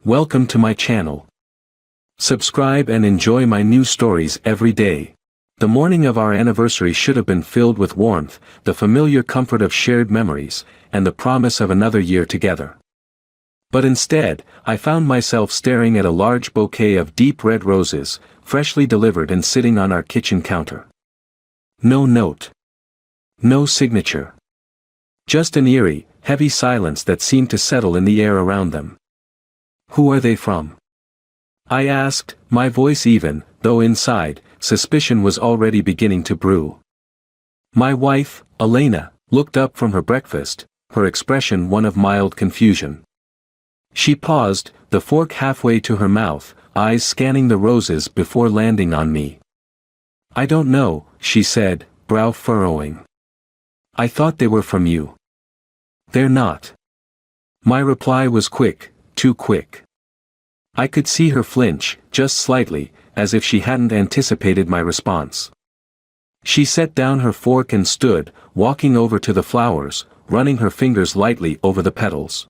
Welcome to my channel. Subscribe and enjoy my new stories every day. The morning of our anniversary should have been filled with warmth, the familiar comfort of shared memories, and the promise of another year together. But instead, I found myself staring at a large bouquet of deep red roses, freshly delivered and sitting on our kitchen counter. No note. No signature. Just an eerie, heavy silence that seemed to settle in the air around them. Who are they from? I asked, my voice even, though inside, suspicion was already beginning to brew. My wife, Elena, looked up from her breakfast, her expression one of mild confusion. She paused, the fork halfway to her mouth, eyes scanning the roses before landing on me. I don't know, she said, brow furrowing. I thought they were from you. They're not. My reply was quick, too quick. I could see her flinch, just slightly, as if she hadn't anticipated my response. She set down her fork and stood, walking over to the flowers, running her fingers lightly over the petals.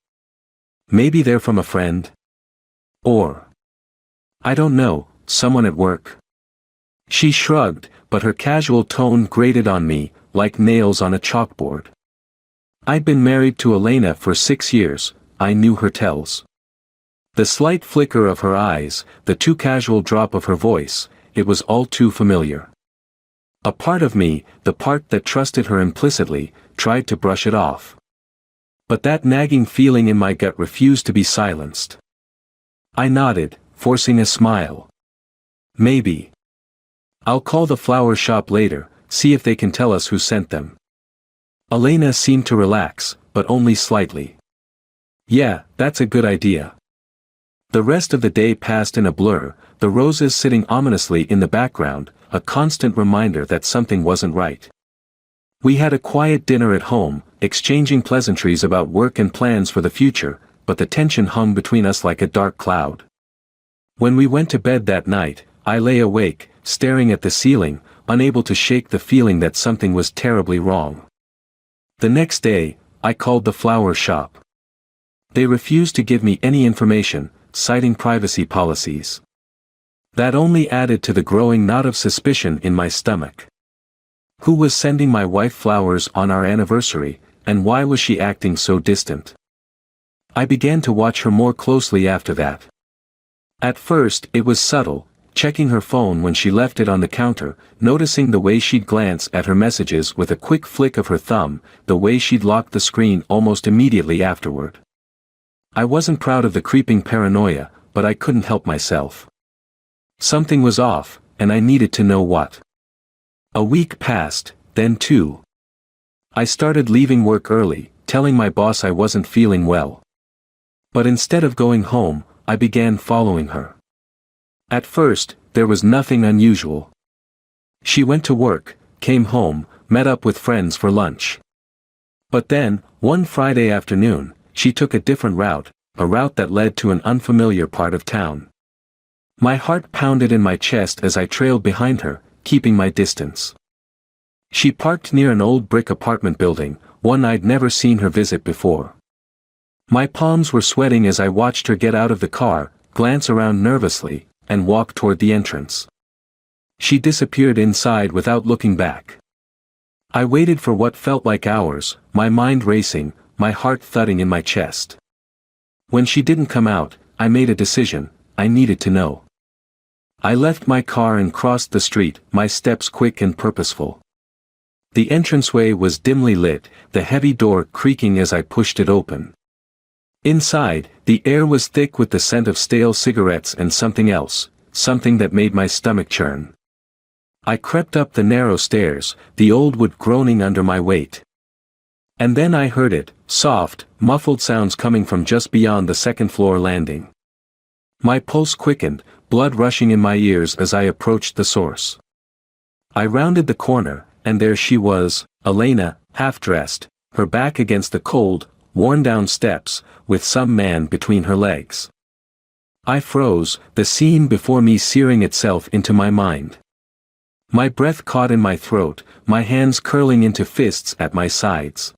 Maybe they're from a friend? Or, I don't know, someone at work? She shrugged, but her casual tone grated on me, like nails on a chalkboard. I'd been married to Elena for 6 years, I knew her tells. The slight flicker of her eyes, the too casual drop of her voice, it was all too familiar. A part of me, the part that trusted her implicitly, tried to brush it off. But that nagging feeling in my gut refused to be silenced. I nodded, forcing a smile. Maybe. I'll call the flower shop later, see if they can tell us who sent them. Elena seemed to relax, but only slightly. Yeah, that's a good idea. The rest of the day passed in a blur, the roses sitting ominously in the background, a constant reminder that something wasn't right. We had a quiet dinner at home, exchanging pleasantries about work and plans for the future, but the tension hung between us like a dark cloud. When we went to bed that night, I lay awake, staring at the ceiling, unable to shake the feeling that something was terribly wrong. The next day, I called the flower shop. They refused to give me any information, citing privacy policies. That only added to the growing knot of suspicion in my stomach. Who was sending my wife flowers on our anniversary, and why was she acting so distant? I began to watch her more closely after that. At first, it was subtle, checking her phone when she left it on the counter, noticing the way she'd glance at her messages with a quick flick of her thumb, the way she'd lock the screen almost immediately afterward. I wasn't proud of the creeping paranoia, but I couldn't help myself. Something was off, and I needed to know what. A week passed, then 2. I started leaving work early, telling my boss I wasn't feeling well. But instead of going home, I began following her. At first, there was nothing unusual. She went to work, came home, met up with friends for lunch. But then, one Friday afternoon, she took a different route, a route that led to an unfamiliar part of town. My heart pounded in my chest as I trailed behind her, keeping my distance. She parked near an old brick apartment building, one I'd never seen her visit before. My palms were sweating as I watched her get out of the car, glance around nervously, and walk toward the entrance. She disappeared inside without looking back. I waited for what felt like hours, my mind racing, my heart thudding in my chest. When she didn't come out, I made a decision, I needed to know. I left my car and crossed the street, my steps quick and purposeful. The entranceway was dimly lit, the heavy door creaking as I pushed it open. Inside, the air was thick with the scent of stale cigarettes and something else, something that made my stomach churn. I crept up the narrow stairs, the old wood groaning under my weight. And then I heard it, soft, muffled sounds coming from just beyond the second-floor landing. My pulse quickened, blood rushing in my ears as I approached the source. I rounded the corner, and there she was, Elena, half-dressed, her back against the cold, worn-down steps, with some man between her legs. I froze, the scene before me searing itself into my mind. My breath caught in my throat, my hands curling into fists at my sides.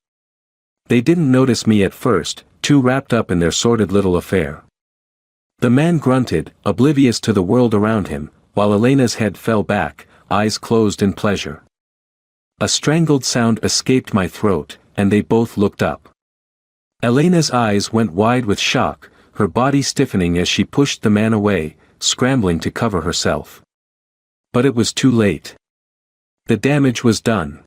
They didn't notice me at first, too wrapped up in their sordid little affair. The man grunted, oblivious to the world around him, while Elena's head fell back, eyes closed in pleasure. A strangled sound escaped my throat, and they both looked up. Elena's eyes went wide with shock, her body stiffening as she pushed the man away, scrambling to cover herself. But it was too late. The damage was done.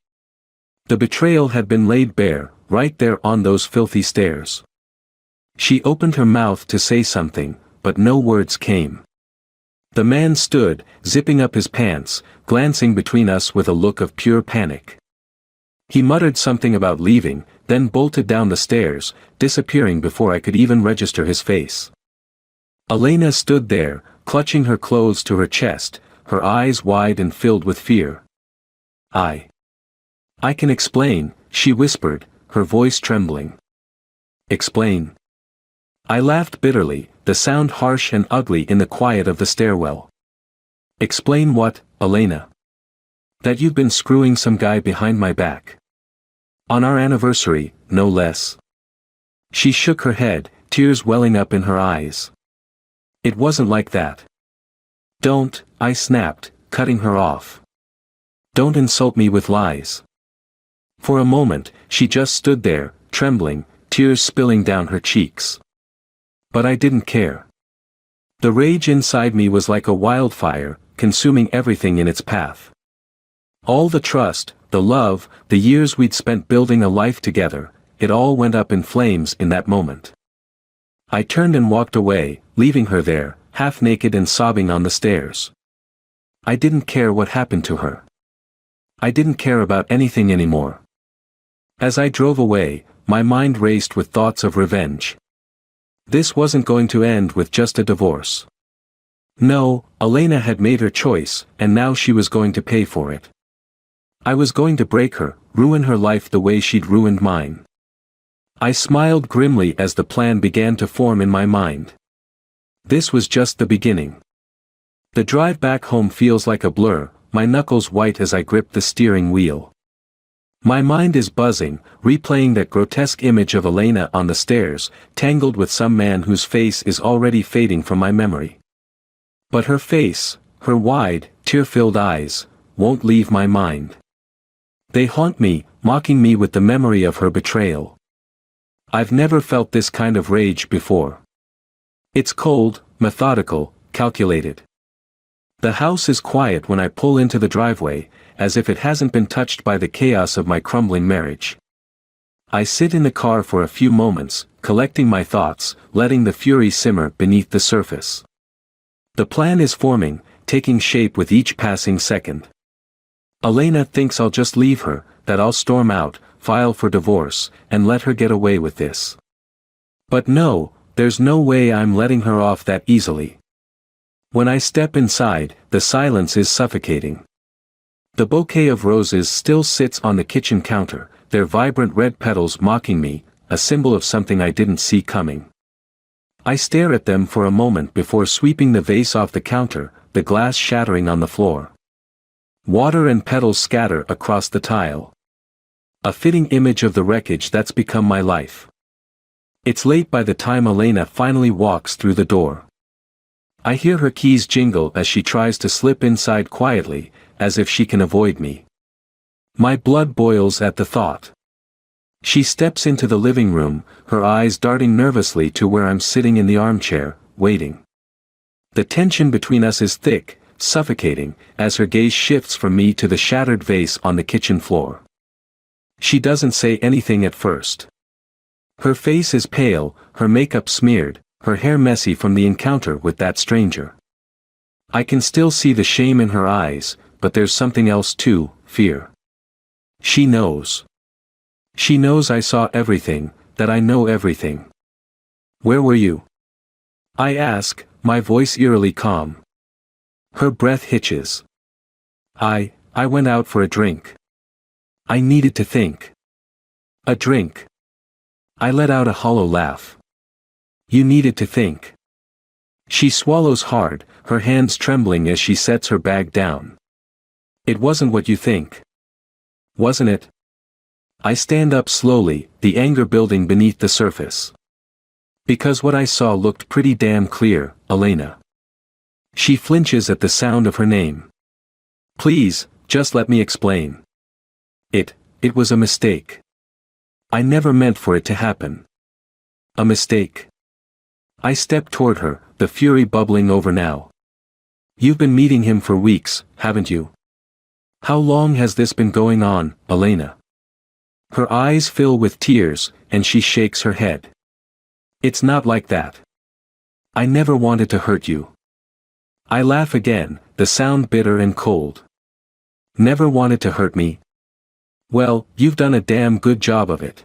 The betrayal had been laid bare, right there on those filthy stairs. She opened her mouth to say something, but no words came. The man stood, zipping up his pants, glancing between us with a look of pure panic. He muttered something about leaving, then bolted down the stairs, disappearing before I could even register his face. Elena stood there, clutching her clothes to her chest, her eyes wide and filled with fear. I can explain, she whispered, her voice trembling. Explain. I laughed bitterly, the sound harsh and ugly in the quiet of the stairwell. Explain what, Elena? That you've been screwing some guy behind my back. On our anniversary, no less. She shook her head, tears welling up in her eyes. It wasn't like that. Don't, I snapped, cutting her off. Don't insult me with lies. For a moment, she just stood there, trembling, tears spilling down her cheeks. But I didn't care. The rage inside me was like a wildfire, consuming everything in its path. All the trust, the love, the years we'd spent building a life together, it all went up in flames in that moment. I turned and walked away, leaving her there, half naked and sobbing on the stairs. I didn't care what happened to her. I didn't care about anything anymore. As I drove away, my mind raced with thoughts of revenge. This wasn't going to end with just a divorce. No, Elena had made her choice, and now she was going to pay for it. I was going to break her, ruin her life the way she'd ruined mine. I smiled grimly as the plan began to form in my mind. This was just the beginning. The drive back home feels like a blur, my knuckles white as I grip the steering wheel. My mind is buzzing, replaying that grotesque image of Elena on the stairs, tangled with some man whose face is already fading from my memory. But her face, her wide, tear-filled eyes, won't leave my mind. They haunt me, mocking me with the memory of her betrayal. I've never felt this kind of rage before. It's cold, methodical, calculated. The house is quiet when I pull into the driveway, as if it hasn't been touched by the chaos of my crumbling marriage. I sit in the car for a few moments, collecting my thoughts, letting the fury simmer beneath the surface. The plan is forming, taking shape with each passing second. Elena thinks I'll just leave her, that I'll storm out, file for divorce, and let her get away with this. But no, there's no way I'm letting her off that easily. When I step inside, the silence is suffocating. The bouquet of roses still sits on the kitchen counter, their vibrant red petals mocking me, a symbol of something I didn't see coming. I stare at them for a moment before sweeping the vase off the counter, the glass shattering on the floor. Water and petals scatter across the tile. A fitting image of the wreckage that's become my life. It's late by the time Elena finally walks through the door. I hear her keys jingle as she tries to slip inside quietly, as if she can avoid me. My blood boils at the thought. She steps into the living room, her eyes darting nervously to where I'm sitting in the armchair, waiting. The tension between us is thick, suffocating, as her gaze shifts from me to the shattered vase on the kitchen floor. She doesn't say anything at first. Her face is pale, her makeup smeared, her hair messy from the encounter with that stranger. I can still see the shame in her eyes, but there's something else too, fear. She knows. She knows I saw everything, that I know everything. Where were you? I ask, my voice eerily calm. Her breath hitches. I went out for a drink. I needed to think. A drink. I let out a hollow laugh. You needed to think. She swallows hard, her hands trembling as she sets her bag down. It wasn't what you think. Wasn't it? I stand up slowly, the anger building beneath the surface. Because what I saw looked pretty damn clear, Elena. She flinches at the sound of her name. Please, just let me explain. It was a mistake. I never meant for it to happen. A mistake. I stepped toward her, the fury bubbling over now. You've been meeting him for weeks, haven't you? How long has this been going on, Elena? Her eyes fill with tears, and she shakes her head. It's not like that. I never wanted to hurt you. I laugh again, the sound bitter and cold. Never wanted to hurt me? Well, you've done a damn good job of it.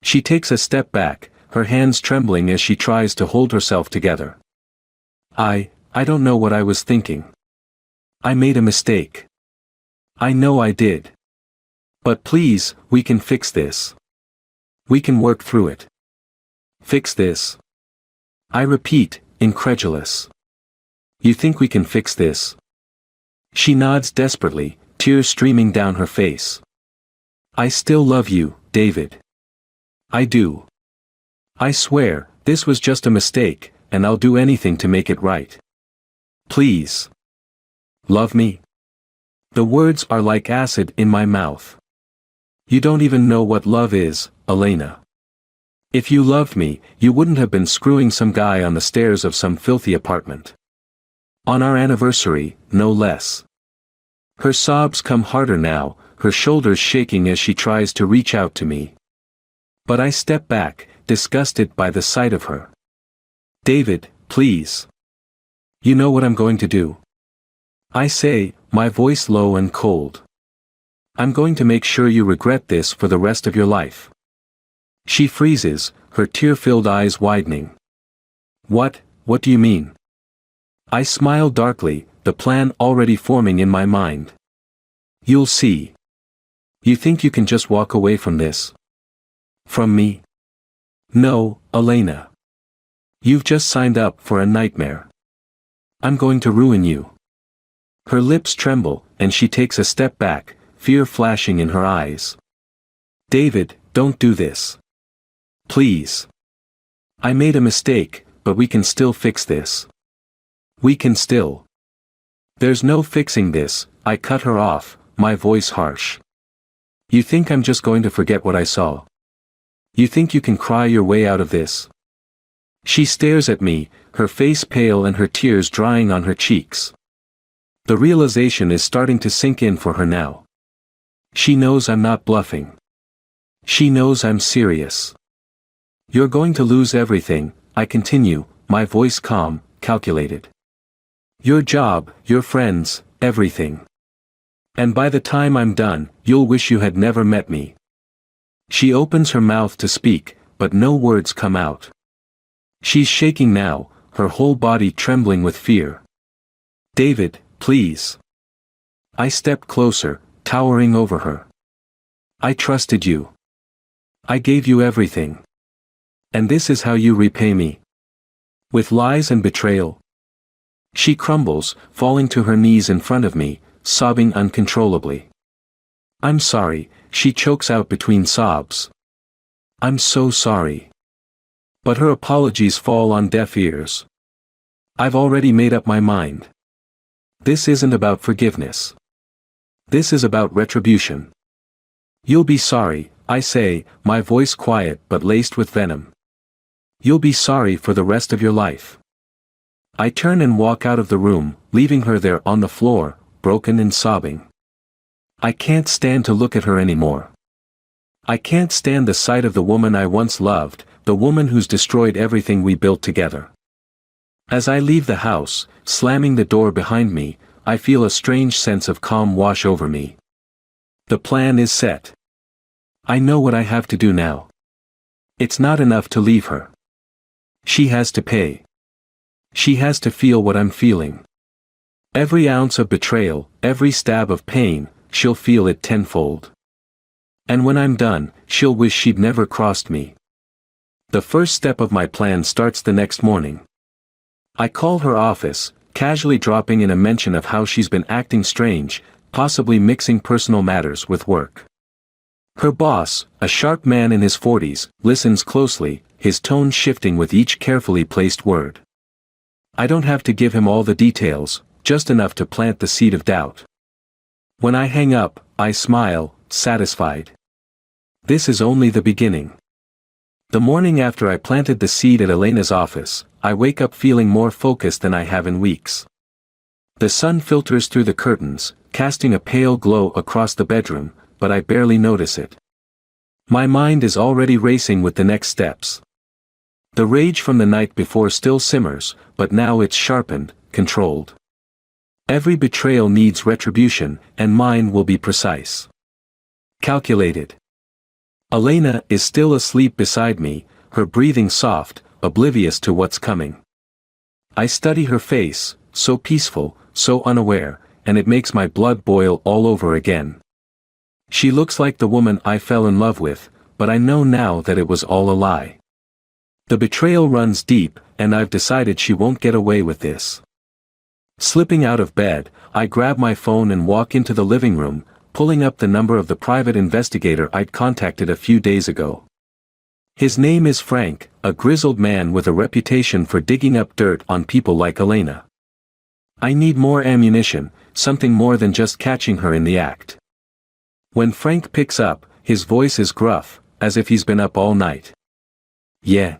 She takes a step back, her hands trembling as she tries to hold herself together. I don't know what I was thinking. I made a mistake. I know I did. But please, we can fix this. We can work through it. Fix this? I repeat, incredulous. You think we can fix this? She nods desperately, tears streaming down her face. I still love you, David. I do. I swear, this was just a mistake, and I'll do anything to make it right. Please. Love me? The words are like acid in my mouth. You don't even know what love is, Elena. If you loved me, you wouldn't have been screwing some guy on the stairs of some filthy apartment. On our anniversary, no less. Her sobs come harder now, her shoulders shaking as she tries to reach out to me. But I step back, disgusted by the sight of her. David, please. You know what I'm going to do? I say, my voice low and cold. I'm going to make sure you regret this for the rest of your life. She freezes, her tear-filled eyes widening. What do you mean? I smile darkly, the plan already forming in my mind. You'll see. You think you can just walk away from this? From me? No, Elena. You've just signed up for a nightmare. I'm going to ruin you. Her lips tremble, and she takes a step back, fear flashing in her eyes. David, don't do this. Please. I made a mistake, but we can still fix this. We can still. There's no fixing this, I cut her off, my voice harsh. You think I'm just going to forget what I saw? You think you can cry your way out of this? She stares at me, her face pale and her tears drying on her cheeks. The realization is starting to sink in for her now. She knows I'm not bluffing. She knows I'm serious. You're going to lose everything, I continue, my voice calm, calculated. Your job, your friends, everything. And by the time I'm done, you'll wish you had never met me. She opens her mouth to speak, but no words come out. She's shaking now, her whole body trembling with fear. David, please. I stepped closer, towering over her. I trusted you. I gave you everything. And this is how you repay me? With lies and betrayal? She crumbles, falling to her knees in front of me, sobbing uncontrollably. I'm sorry, she chokes out between sobs. I'm so sorry. But her apologies fall on deaf ears. I've already made up my mind. This isn't about forgiveness. This is about retribution. You'll be sorry, I say, my voice quiet but laced with venom. You'll be sorry for the rest of your life. I turn and walk out of the room, leaving her there on the floor, broken and sobbing. I can't stand to look at her anymore. I can't stand the sight of the woman I once loved, the woman who's destroyed everything we built together. As I leave the house, slamming the door behind me, I feel a strange sense of calm wash over me. The plan is set. I know what I have to do now. It's not enough to leave her. She has to pay. She has to feel what I'm feeling. Every ounce of betrayal, every stab of pain, she'll feel it tenfold. And when I'm done, she'll wish she'd never crossed me. The first step of my plan starts the next morning. I call her office, casually dropping in a mention of how she's been acting strange, possibly mixing personal matters with work. Her boss, a sharp man in his 40s, listens closely, his tone shifting with each carefully placed word. I don't have to give him all the details, just enough to plant the seed of doubt. When I hang up, I smile, satisfied. This is only the beginning. The morning after I planted the seed at Elena's office, I wake up feeling more focused than I have in weeks. The sun filters through the curtains, casting a pale glow across the bedroom, but I barely notice it. My mind is already racing with the next steps. The rage from the night before still simmers, but now it's sharpened, controlled. Every betrayal needs retribution, and mine will be precise. Calculated. Elena is still asleep beside me, her breathing soft, oblivious to what's coming. I study her face, so peaceful, so unaware, and it makes my blood boil all over again. She looks like the woman I fell in love with, but I know now that it was all a lie. The betrayal runs deep, and I've decided she won't get away with this. Slipping out of bed, I grab my phone and walk into the living room, pulling up the number of the private investigator I'd contacted a few days ago. His name is Frank, a grizzled man with a reputation for digging up dirt on people like Elena. I need more ammunition, something more than just catching her in the act. When Frank picks up, his voice is gruff, as if he's been up all night. Yeah.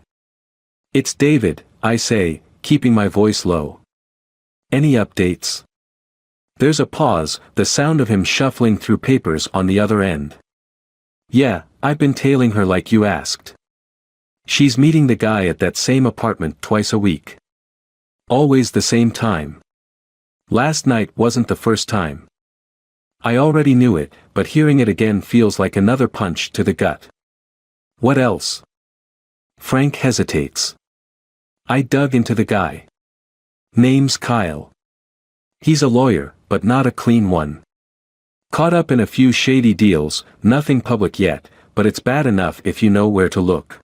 It's David, I say, keeping my voice low. Any updates? There's a pause, the sound of him shuffling through papers on the other end. Yeah, I've been tailing her like you asked. She's meeting the guy at that same apartment twice a week. Always the same time. Last night wasn't the first time. I already knew it, but hearing it again feels like another punch to the gut. What else? Frank hesitates. I dug into the guy. Name's Kyle. He's a lawyer, but not a clean one. Caught up in a few shady deals, nothing public yet, but it's bad enough if you know where to look.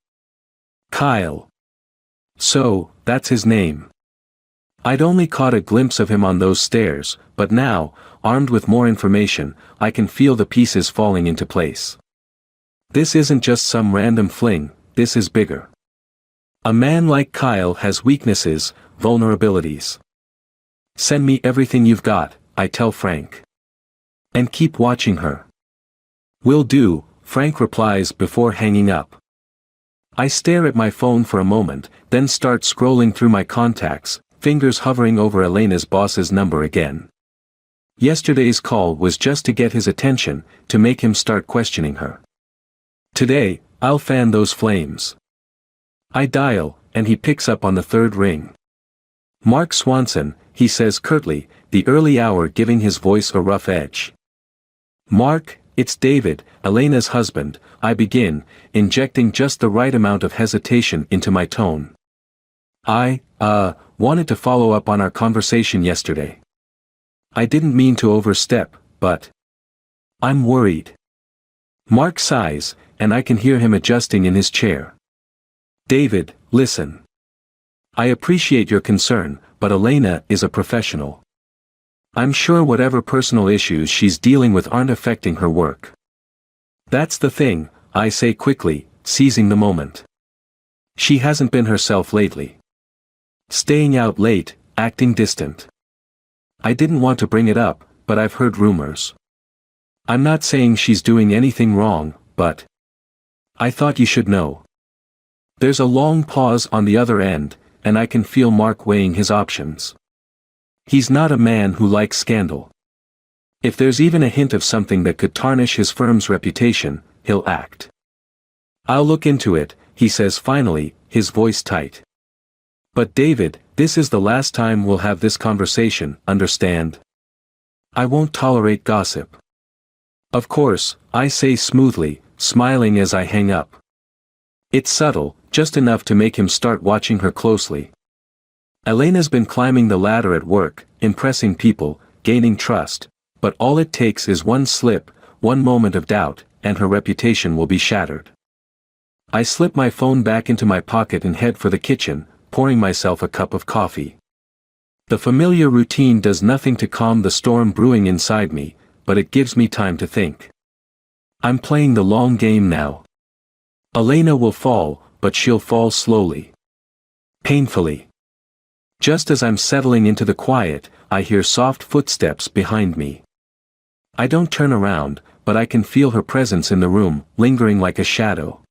Kyle. So, that's his name. I'd only caught a glimpse of him on those stairs, but now, armed with more information, I can feel the pieces falling into place. This isn't just some random fling, this is bigger. A man like Kyle has weaknesses, vulnerabilities. Send me everything you've got, I tell Frank. And keep watching her. Will do, Frank replies before hanging up. I stare at my phone for a moment, then start scrolling through my contacts, fingers hovering over Elena's boss's number again. Yesterday's call was just to get his attention, to make him start questioning her. Today, I'll fan those flames. I dial, and he picks up on the third ring. Mark Swanson, he says curtly, the early hour giving his voice a rough edge. Mark, it's David, Elena's husband, I begin, injecting just the right amount of hesitation into my tone. I wanted to follow up on our conversation yesterday. I didn't mean to overstep, but I'm worried. Mark sighs, and I can hear him adjusting in his chair. David, listen. I appreciate your concern, but Elena is a professional. I'm sure whatever personal issues she's dealing with aren't affecting her work. That's the thing, I say quickly, seizing the moment. She hasn't been herself lately. Staying out late, acting distant. I didn't want to bring it up, but I've heard rumors. I'm not saying she's doing anything wrong, but I thought you should know. There's a long pause on the other end, and I can feel Mark weighing his options. He's not a man who likes scandal. If there's even a hint of something that could tarnish his firm's reputation, he'll act. I'll look into it, he says finally, his voice tight. But David, this is the last time we'll have this conversation, understand? I won't tolerate gossip. Of course, I say smoothly, smiling as I hang up. It's subtle, just enough to make him start watching her closely. Elena's been climbing the ladder at work, impressing people, gaining trust, but all it takes is one slip, one moment of doubt, and her reputation will be shattered. I slip my phone back into my pocket and head for the kitchen, pouring myself a cup of coffee. The familiar routine does nothing to calm the storm brewing inside me, but it gives me time to think. I'm playing the long game now. Elena will fall, but she'll fall slowly. Painfully. Just as I'm settling into the quiet, I hear soft footsteps behind me. I don't turn around, but I can feel her presence in the room, lingering like a shadow.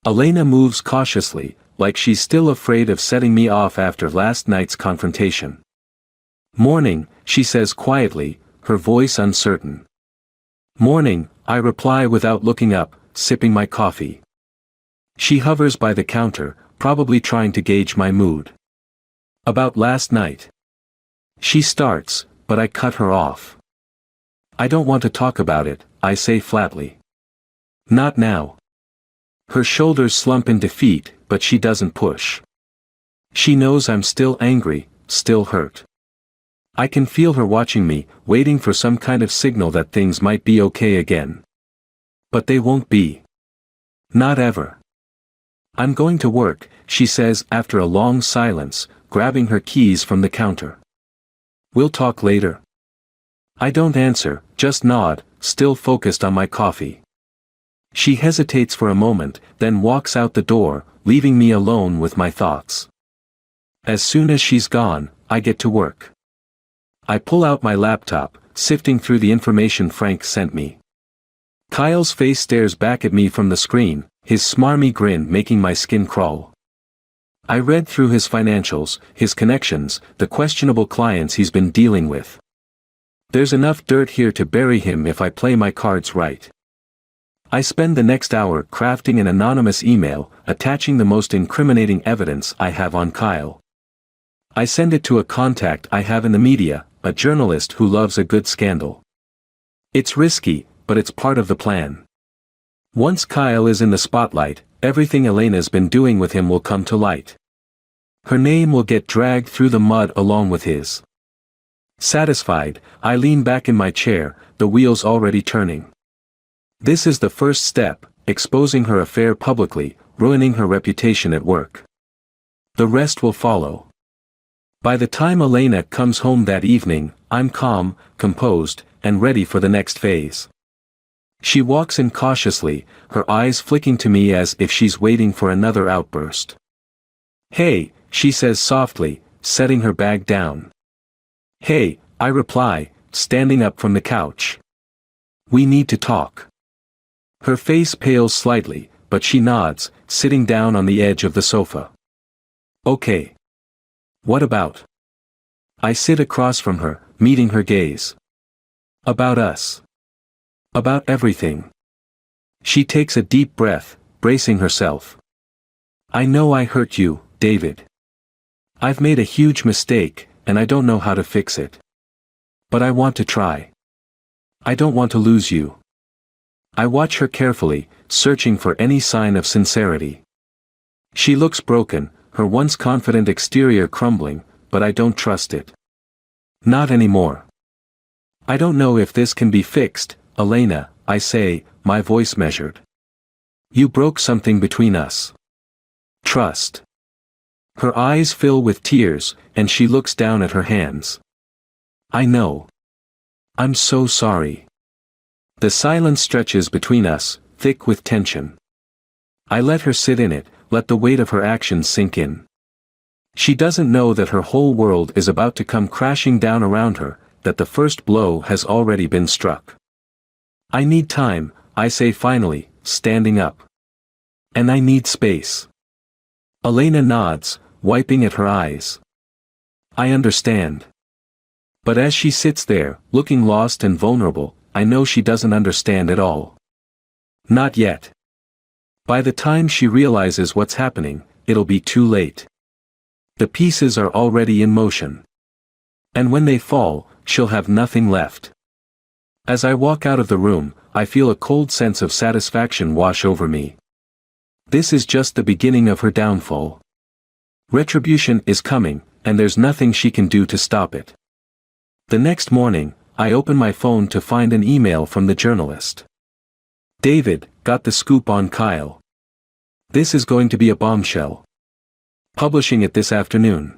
Elena moves cautiously, like she's still afraid of setting me off after last night's confrontation. "Morning," she says quietly, her voice uncertain. "Morning," I reply without looking up, sipping my coffee. She hovers by the counter, probably trying to gauge my mood. "About last night." She starts, but I cut her off. "I don't want to talk about it," I say flatly. "Not now." Her shoulders slump in defeat, but she doesn't push. She knows I'm still angry, still hurt. I can feel her watching me, waiting for some kind of signal that things might be okay again. But they won't be. Not ever. "I'm going to work," she says after a long silence, grabbing her keys from the counter. "We'll talk later." I don't answer, just nod, still focused on my coffee. She hesitates for a moment, then walks out the door, leaving me alone with my thoughts. As soon as she's gone, I get to work. I pull out my laptop, sifting through the information Frank sent me. Kyle's face stares back at me from the screen, his smarmy grin making my skin crawl. I read through his financials, his connections, the questionable clients he's been dealing with. There's enough dirt here to bury him if I play my cards right. I spend the next hour crafting an anonymous email, attaching the most incriminating evidence I have on Kyle. I send it to a contact I have in the media, a journalist who loves a good scandal. It's risky, but it's part of the plan. Once Kyle is in the spotlight, everything Elena's been doing with him will come to light. Her name will get dragged through the mud along with his. Satisfied, I lean back in my chair, the wheels already turning. This is the first step, exposing her affair publicly, ruining her reputation at work. The rest will follow. By the time Elena comes home that evening, I'm calm, composed, and ready for the next phase. She walks in cautiously, her eyes flicking to me as if she's waiting for another outburst. "Hey," she says softly, setting her bag down. "Hey," I reply, standing up from the couch. "We need to talk." Her face pales slightly, but she nods, sitting down on the edge of the sofa. "Okay. What about?" I sit across from her, meeting her gaze. "About us. About everything." She takes a deep breath, bracing herself. "I know I hurt you, David. I've made a huge mistake, and I don't know how to fix it. But I want to try. I don't want to lose you." I watch her carefully, searching for any sign of sincerity. She looks broken, her once confident exterior crumbling, but I don't trust it. Not anymore. "I don't know if this can be fixed, Elena," I say, my voice measured. "You broke something between us. Trust." Her eyes fill with tears, and she looks down at her hands. "I know. I'm so sorry." The silence stretches between us, thick with tension. I let her sit in it, let the weight of her actions sink in. She doesn't know that her whole world is about to come crashing down around her, that the first blow has already been struck. "I need time," I say finally, standing up. "And I need space." Elena nods, wiping at her eyes. "I understand." But as she sits there, looking lost and vulnerable, I know she doesn't understand at all. Not yet. By the time she realizes what's happening, it'll be too late. The pieces are already in motion. And when they fall, she'll have nothing left. As I walk out of the room, I feel a cold sense of satisfaction wash over me. This is just the beginning of her downfall. Retribution is coming, and there's nothing she can do to stop it. The next morning, I open my phone to find an email from the journalist. "David, got the scoop on Kyle. This is going to be a bombshell. Publishing it this afternoon."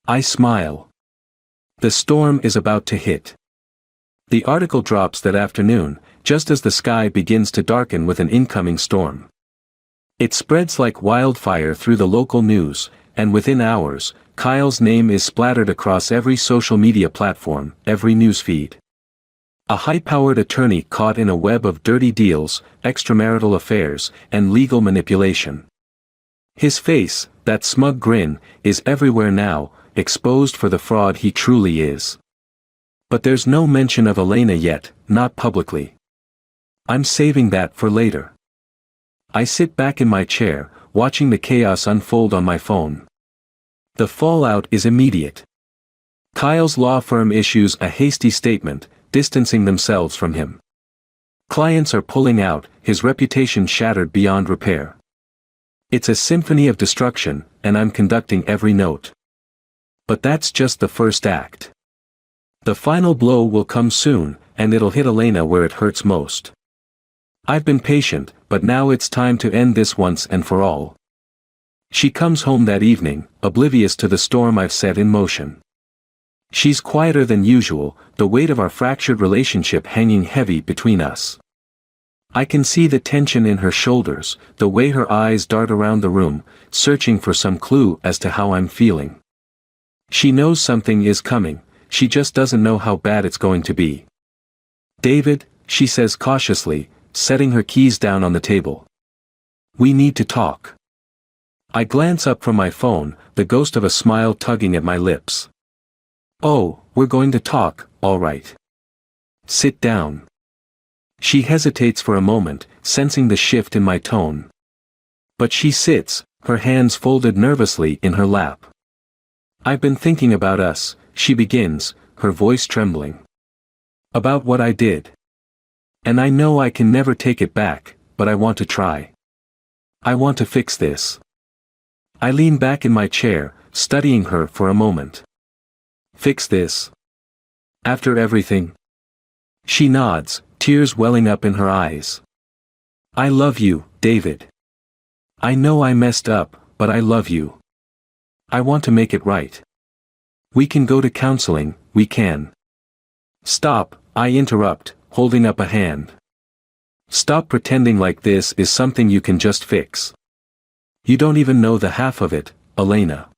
I smile. The storm is about to hit. The article drops that afternoon, just as the sky begins to darken with an incoming storm. It spreads like wildfire through the local news, and within hours, Kyle's name is splattered across every social media platform, every newsfeed. A high-powered attorney caught in a web of dirty deals, extramarital affairs, and legal manipulation. His face, that smug grin, is everywhere now, exposed for the fraud he truly is. But there's no mention of Elena yet, not publicly. I'm saving that for later. I sit back in my chair, watching the chaos unfold on my phone. The fallout is immediate. Kyle's law firm issues a hasty statement, distancing themselves from him. Clients are pulling out, his reputation shattered beyond repair. It's a symphony of destruction, and I'm conducting every note. But that's just the first act. The final blow will come soon, and it'll hit Elena where it hurts most. I've been patient, but now it's time to end this once and for all. She comes home that evening, oblivious to the storm I've set in motion. She's quieter than usual, the weight of our fractured relationship hanging heavy between us. I can see the tension in her shoulders, the way her eyes dart around the room, searching for some clue as to how I'm feeling. She knows something is coming, she just doesn't know how bad it's going to be. "David," she says cautiously, setting her keys down on the table. "We need to talk." I glance up from my phone, the ghost of a smile tugging at my lips. "Oh, we're going to talk, all right. Sit down." She hesitates for a moment, sensing the shift in my tone. But she sits, her hands folded nervously in her lap. "I've been thinking about us," she begins, her voice trembling. "About what I did. And I know I can never take it back, but I want to try. I want to fix this." I lean back in my chair, studying her for a moment. "Fix this? After everything?" She nods, tears welling up in her eyes. "I love you, David. I know I messed up, but I love you. I want to make it right. We can go to counseling, we can." "Stop," I interrupt, holding up a hand. "Stop pretending like this is something you can just fix. You don't even know the half of it, Elena."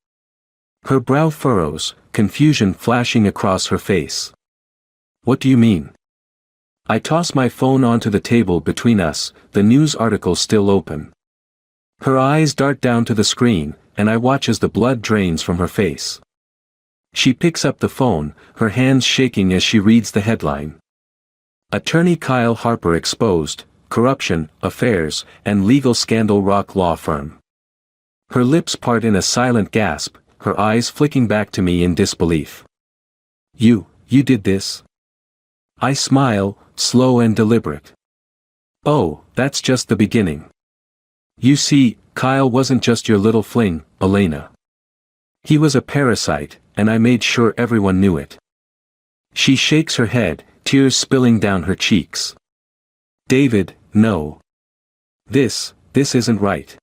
Her brow furrows, confusion flashing across her face. "What do you mean?" I toss my phone onto the table between us, the news article still open. Her eyes dart down to the screen, and I watch as the blood drains from her face. She picks up the phone, her hands shaking as she reads the headline. "Attorney Kyle Harper exposed, corruption, affairs, and legal scandal rock law firm." Her lips part in a silent gasp, her eyes flicking back to me in disbelief. You did this?" I smile, slow and deliberate. "Oh, that's just the beginning. You see, Kyle wasn't just your little fling, Elena. He was a parasite, and I made sure everyone knew it." She shakes her head, tears spilling down her cheeks. "David, no. This isn't right.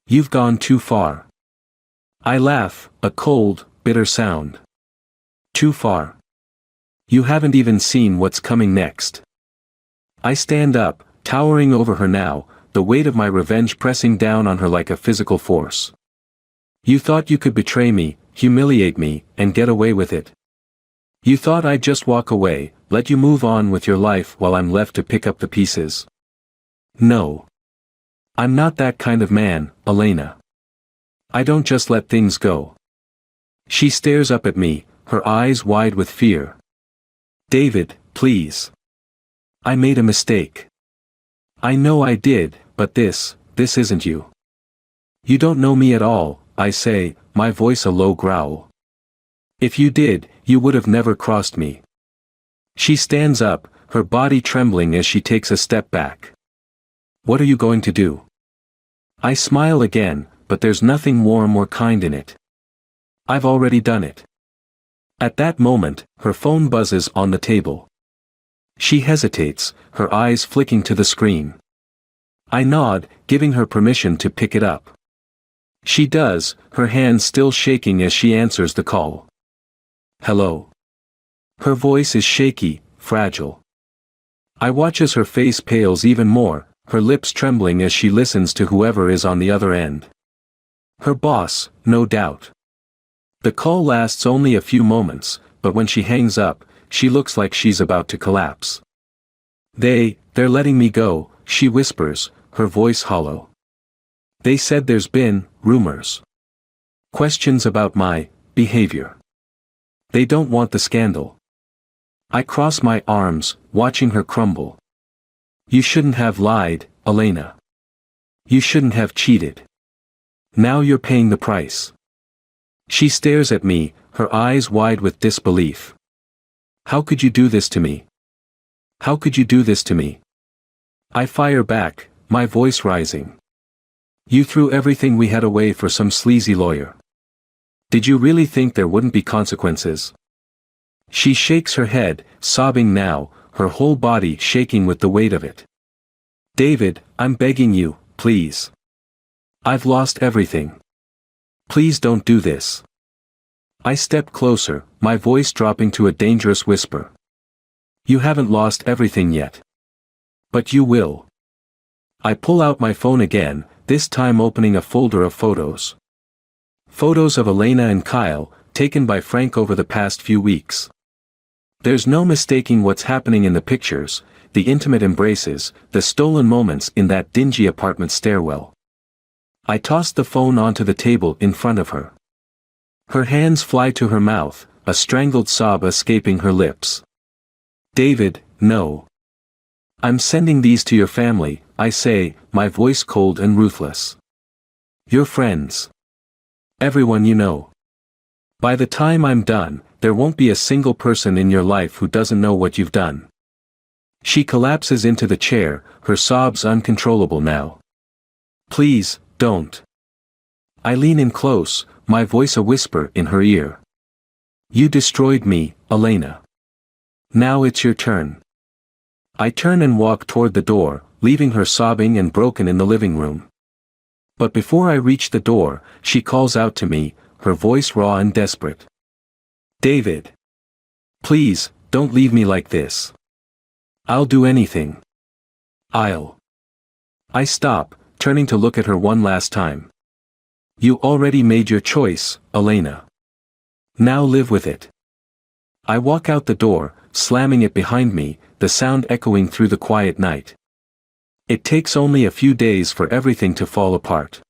You've gone too far." I laugh, a cold, bitter sound. "Too far? You haven't even seen what's coming next." I stand up, towering over her now, the weight of my revenge pressing down on her like a physical force. "You thought you could betray me, humiliate me, and get away with it. You thought I'd just walk away, let you move on with your life while I'm left to pick up the pieces. No. I'm not that kind of man, Elena. I don't just let things go." She stares up at me, her eyes wide with fear. "David, please. I made a mistake. I know I did, but this isn't you. You don't know me at all," I say, my voice a low growl. "If you did, you would have never crossed me." She stands up, her body trembling as she takes a step back. "What are you going to do?" I smile again, but there's nothing warm or kind in it. "I've already done it." At that moment, her phone buzzes on the table. She hesitates, her eyes flicking to the screen. I nod, giving her permission to pick it up. She does, her hands still shaking as she answers the call. "Hello." Her voice is shaky, fragile. I watch as her face pales even more, her lips trembling as she listens to whoever is on the other end. Her boss, no doubt. The call lasts only a few moments, but when she hangs up, she looks like she's about to collapse. They're letting me go, she whispers, her voice hollow. They said there's been rumors. Questions about my behavior. They don't want the scandal. I cross my arms, watching her crumble. You shouldn't have lied, Elena. You shouldn't have cheated. Now you're paying the price. She stares at me, her eyes wide with disbelief. How could you do this to me? How could you do this to me? I fire back, my voice rising. You threw everything we had away for some sleazy lawyer. Did you really think there wouldn't be consequences? She shakes her head, sobbing now, her whole body shaking with the weight of it. David, I'm begging you, please. I've lost everything. Please don't do this. I step closer, my voice dropping to a dangerous whisper. You haven't lost everything yet. But you will. I pull out my phone again, this time opening a folder of photos. Photos of Elena and Kyle, taken by Frank over the past few weeks. There's no mistaking what's happening in the pictures, the intimate embraces, the stolen moments in that dingy apartment stairwell. I toss the phone onto the table in front of her. Her hands fly to her mouth, a strangled sob escaping her lips. David, no. I'm sending these to your family, I say, my voice cold and ruthless. Your friends. Everyone you know. By the time I'm done, there won't be a single person in your life who doesn't know what you've done. She collapses into the chair, her sobs uncontrollable now. Please, don't. I lean in close, my voice a whisper in her ear. You destroyed me, Elena. Now it's your turn. I turn and walk toward the door, leaving her sobbing and broken in the living room. But before I reach the door, she calls out to me, her voice raw and desperate. David. Please, don't leave me like this. I'll do anything. I stop, turning to look at her one last time. You already made your choice, Elena. Now live with it. I walk out the door, slamming it behind me, the sound echoing through the quiet night. It takes only a few days for everything to fall apart.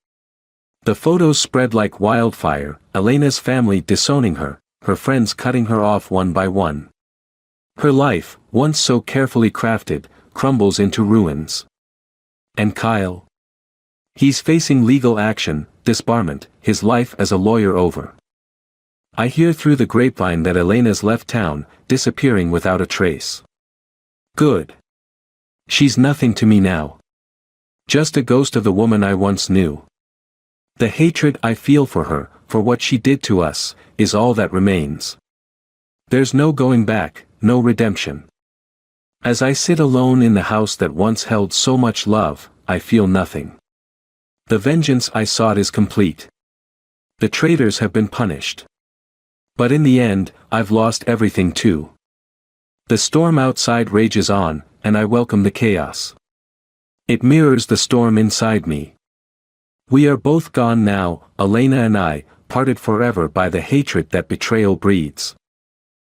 The photos spread like wildfire, Elena's family disowning her, her friends cutting her off one by one. Her life, once so carefully crafted, crumbles into ruins. And Kyle? He's facing legal action, disbarment, his life as a lawyer over. I hear through the grapevine that Elena's left town, disappearing without a trace. Good. She's nothing to me now. Just a ghost of the woman I once knew. The hatred I feel for her, for what she did to us, is all that remains. There's no going back, no redemption. As I sit alone in the house that once held so much love, I feel nothing. The vengeance I sought is complete. The traitors have been punished. But in the end, I've lost everything too. The storm outside rages on, and I welcome the chaos. It mirrors the storm inside me. We are both gone now, Elena and I, parted forever by the hatred that betrayal breeds.